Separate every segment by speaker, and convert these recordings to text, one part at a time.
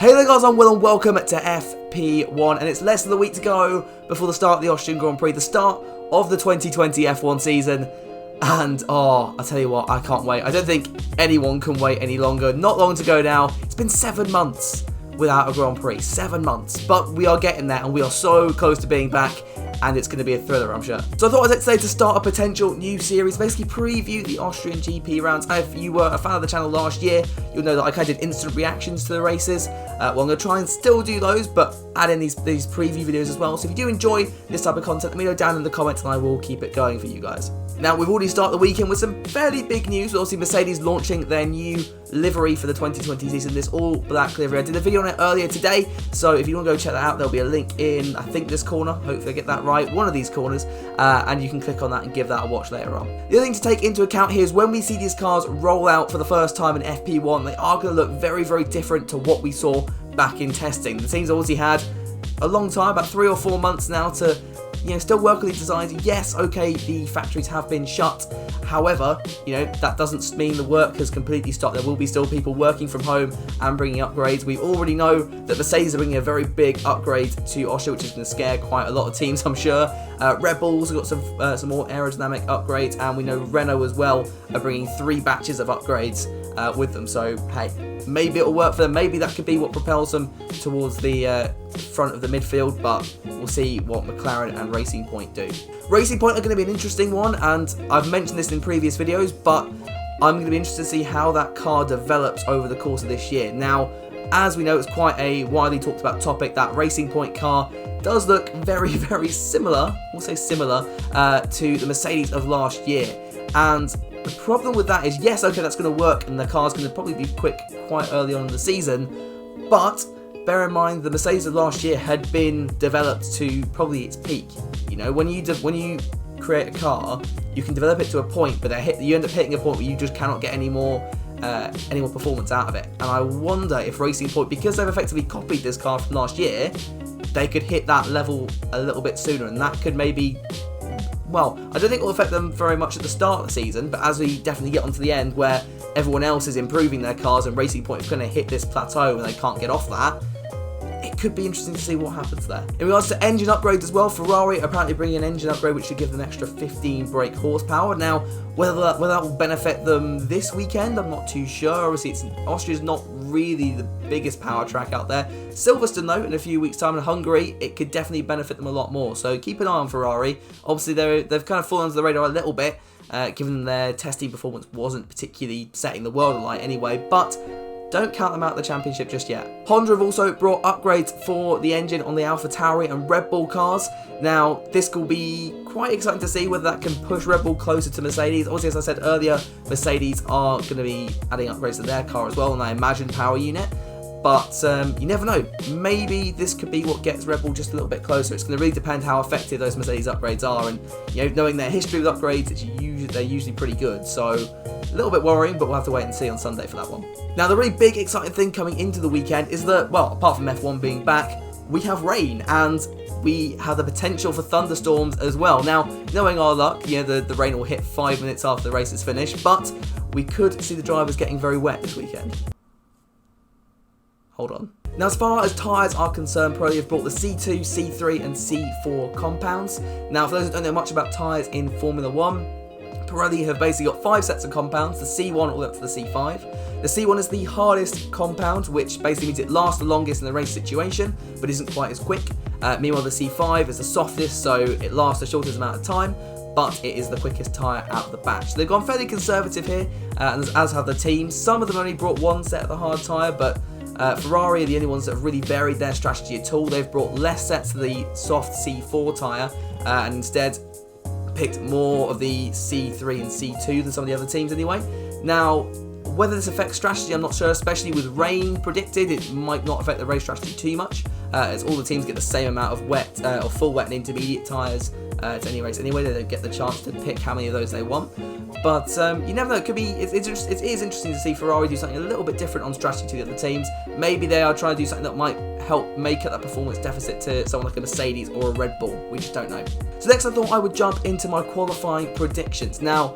Speaker 1: Hey there guys, I'm Will and welcome to FP1, and it's less than a week to go before the start of the Austrian Grand Prix, the start of the 2020 F1 season, and I tell you what, I can't wait. I don't think anyone can wait any longer. Not long to go now. It's been 7 months without a Grand Prix, 7 months, but we are getting there and we are so close to being back. And it's going to be a thriller, I'm sure. So I thought I'd say to start a potential new series, basically preview the Austrian GP rounds. If you were a fan of the channel last year, you'll know that I kind of did instant reactions to the races. Well, I'm going to try and still do those, but add in these preview videos as well. So if you do enjoy this type of content, let me know down in the comments and I will keep it going for you guys. Now, we've already started the weekend with some fairly big news. Obviously, Mercedes launching their new livery for the 2020 season, this all-black livery. I did a video on it earlier today, so if you want to go check that out, there'll be a link in, I think, this corner. Hopefully I get that right, one of these corners, and you can click on that and give that a watch later on. The other thing to take into account here is when we see these cars roll out for the first time in FP1, they are going to look very, very different to what we saw back in testing. The team's obviously had a long time, about 3 or 4 months now, to still work on these designs. Yes, okay, the factories have been shut. However, that doesn't mean the work has completely stopped. There will be still people working from home and bringing upgrades. We already know that Mercedes are bringing a very big upgrade to Austria, which is going to scare quite a lot of teams, I'm sure. Red Bull's got some more aerodynamic upgrades, and we know Renault as well are bringing 3 batches of upgrades with them. So, hey, maybe it'll work for them. Maybe that could be what propels them towards the front of the midfield, but we'll see what McLaren and Racing Point do. Racing Point are going to be an interesting one, and I've mentioned this in previous videos, but I'm going to be interested to see how that car develops over the course of this year. Now, as we know, it's quite a widely talked about topic. That Racing Point car does look very, very similar, we'll say similar, to the Mercedes of last year. And the problem with that is, yes, okay, that's going to work, and the car's going to probably be quick quite early on in the season, but bear in mind the Mercedes of last year had been developed to probably its peak. When you create a car, you can develop it to a point, but you end up hitting a point where you just cannot get any more performance out of it. And I wonder if Racing Point, because they've effectively copied this car from last year, they could hit that level a little bit sooner, and that could maybe, well, I don't think it will affect them very much at the start of the season, but as we definitely get onto the end where everyone else is improving their cars and Racing Point is going to hit this plateau and they can't get off that, it could be interesting to see what happens there. In regards to engine upgrades as well, Ferrari are apparently bringing an engine upgrade which should give them an extra 15 brake horsepower. Now, whether that will benefit them this weekend, I'm not too sure. Obviously, Austria's not really the biggest power track out there. Silverstone, though, in a few weeks' time in Hungary, it could definitely benefit them a lot more. So keep an eye on Ferrari. Obviously, they've kind of fallen under the radar a little bit, given their testing performance wasn't particularly setting the world alight anyway, but don't count them out of the championship just yet. Honda have also brought upgrades for the engine on the AlphaTauri and Red Bull cars. Now, this will be quite exciting to see whether that can push Red Bull closer to Mercedes. Obviously, as I said earlier, Mercedes are going to be adding upgrades to their car as well, and I imagine power unit. But you never know. Maybe this could be what gets Red Bull just a little bit closer. It's going to really depend how effective those Mercedes upgrades are. And knowing their history with upgrades, they're usually pretty good. So a little bit worrying, but we'll have to wait and see on Sunday for that one. Now, the really big, exciting thing coming into the weekend is that, well, apart from F1 being back, we have rain, and we have the potential for thunderstorms as well. Now, knowing our luck, the rain will hit 5 minutes after the race is finished, but we could see the drivers getting very wet this weekend. Hold on. Now, as far as tyres are concerned, Pirelli have brought the C2, C3 and C4 compounds. Now, for those who don't know much about tyres in Formula 1, Pirelli have basically got 5 sets of compounds, the C1 all the way up to the C5. The C1 is the hardest compound, which basically means it lasts the longest in the race situation, but isn't quite as quick. Meanwhile, the C5 is the softest, so it lasts the shortest amount of time, but it is the quickest tyre out of the batch. So they've gone fairly conservative here, as have the teams. Some of them only brought 1 set of the hard tyre, but Ferrari are the only ones that have really varied their strategy at all. They've brought less sets of the soft C4 tyre and instead picked more of the C3 and C2 than some of the other teams anyway. Now, whether this affects strategy, I'm not sure, especially with rain predicted. It might not affect the race strategy too much, as all the teams get the same amount of wet or full wet and intermediate tyres to any race anyway. They don't get the chance to pick how many of those they want. But you never know, it is interesting to see Ferrari do something a little bit different on strategy to the other teams. Maybe they are trying to do something that might help make up that performance deficit to someone like a Mercedes or a Red Bull. We just don't know. So next I thought I would jump into my qualifying predictions. Now,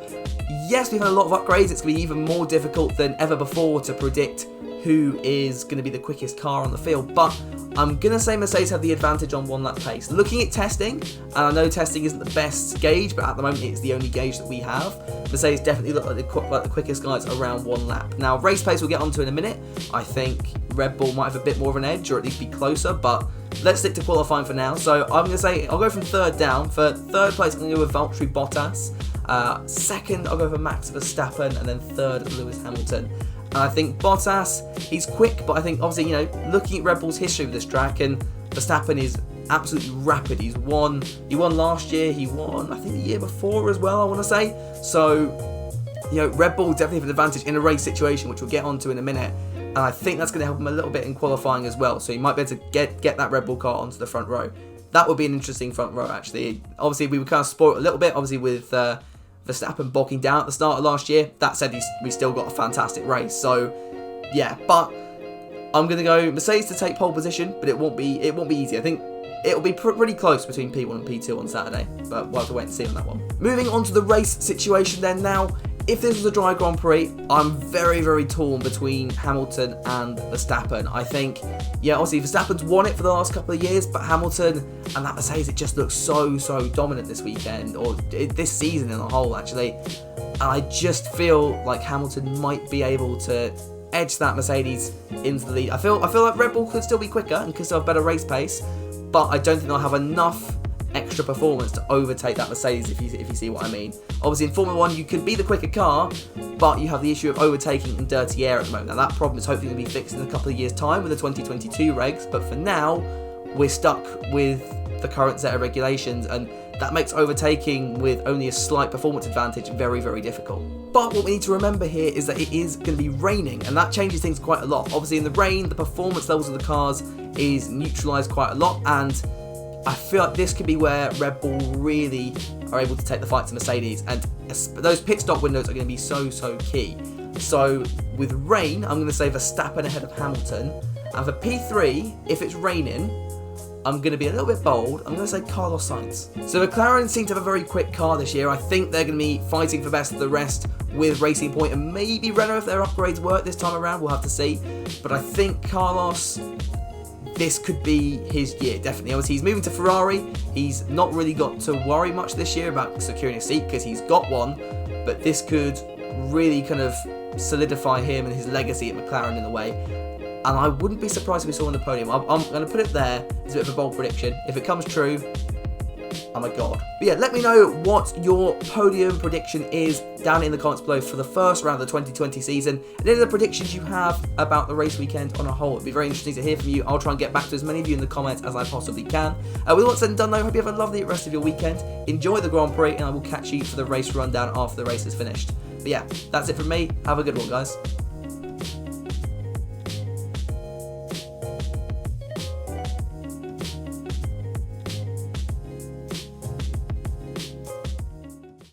Speaker 1: yes, we've had a lot of upgrades. It's going to be even more difficult than ever before to predict who is going to be the quickest car on the field, but I'm going to say Mercedes have the advantage on 1 lap pace. Looking at testing, and I know testing isn't the best gauge, but at the moment it's the only gauge that we have, Mercedes definitely look like the quickest guys around 1 lap. Now, race pace we'll get onto in a minute. I think Red Bull might have a bit more of an edge, or at least be closer, but let's stick to qualifying for now. So I'm going to say, I'll go from 3rd down. For 3rd place, I'm going to go with Valtteri Bottas. 2nd, I'll go for Max Verstappen, and then 3rd, Lewis Hamilton. And I think Bottas, he's quick, but I think obviously, looking at Red Bull's history with this track, and Verstappen is absolutely rapid. He won last year, he won, I think, the year before as well, I want to say. So, Red Bull definitely have an advantage in a race situation, which we'll get onto in a minute. And I think that's going to help him a little bit in qualifying as well. So he might be able to get that Red Bull car onto the front row. That would be an interesting front row, actually. Obviously, we were kind of spoiled a little bit, obviously, with Verstappen bogging down at the start of last year. That said, we still got a fantastic race. So, yeah, but I'm going to go Mercedes to take pole position, but it won't be easy. I think it'll be pretty close between P1 and P2 on Saturday, but we'll have to wait and see on that one. Moving on to the race situation then now. If this was a dry Grand Prix, I'm very, very torn between Hamilton and Verstappen. I think, obviously Verstappen's won it for the last couple of years, but Hamilton and that Mercedes, it just looks so dominant this weekend, or this season in the whole, actually. And I just feel like Hamilton might be able to edge that Mercedes into the lead. I feel like Red Bull could still be quicker and could still have better race pace, but I don't think they'll have enough extra performance to overtake that Mercedes, if you see what I mean. Obviously in Formula 1 you can be the quicker car, but you have the issue of overtaking in dirty air at the moment. Now that problem is hopefully going to be fixed in a couple of years time with the 2022 regs, but for now we're stuck with the current set of regulations, and that makes overtaking with only a slight performance advantage very, very difficult. But what we need to remember here is that it is going to be raining, and that changes things quite a lot. Obviously in the rain, the performance levels of the cars is neutralised quite a lot, and I feel like this could be where Red Bull really are able to take the fight to Mercedes, and those pit stop windows are going to be so key. So with rain, I'm going to say Verstappen ahead of Hamilton, and for P3, if it's raining, I'm going to be a little bit bold. I'm going to say Carlos Sainz. So McLaren seem to have a very quick car this year. I think they're going to be fighting for best of the rest with Racing Point and maybe Renault if their upgrades work this time around. We'll have to see. But I think Carlos, this could be his year, definitely. Obviously, he's moving to Ferrari. He's not really got to worry much this year about securing a seat because he's got one. But this could really kind of solidify him and his legacy at McLaren in a way. And I wouldn't be surprised if we saw him on the podium. I'm going to put it there as a bit of a bold prediction. If it comes true, oh my god. But yeah, let me know what your podium prediction is down in the comments below for the first round of the 2020 season, and any of the predictions you have about the race weekend on a whole. It'd be very interesting to hear from you. I'll try and get back to as many of you in the comments as I possibly can. With all said and done though, I hope you have a lovely rest of your weekend. Enjoy the Grand Prix, and I will catch you for the race rundown after the race is finished. But yeah, that's it from me. Have a good one, guys.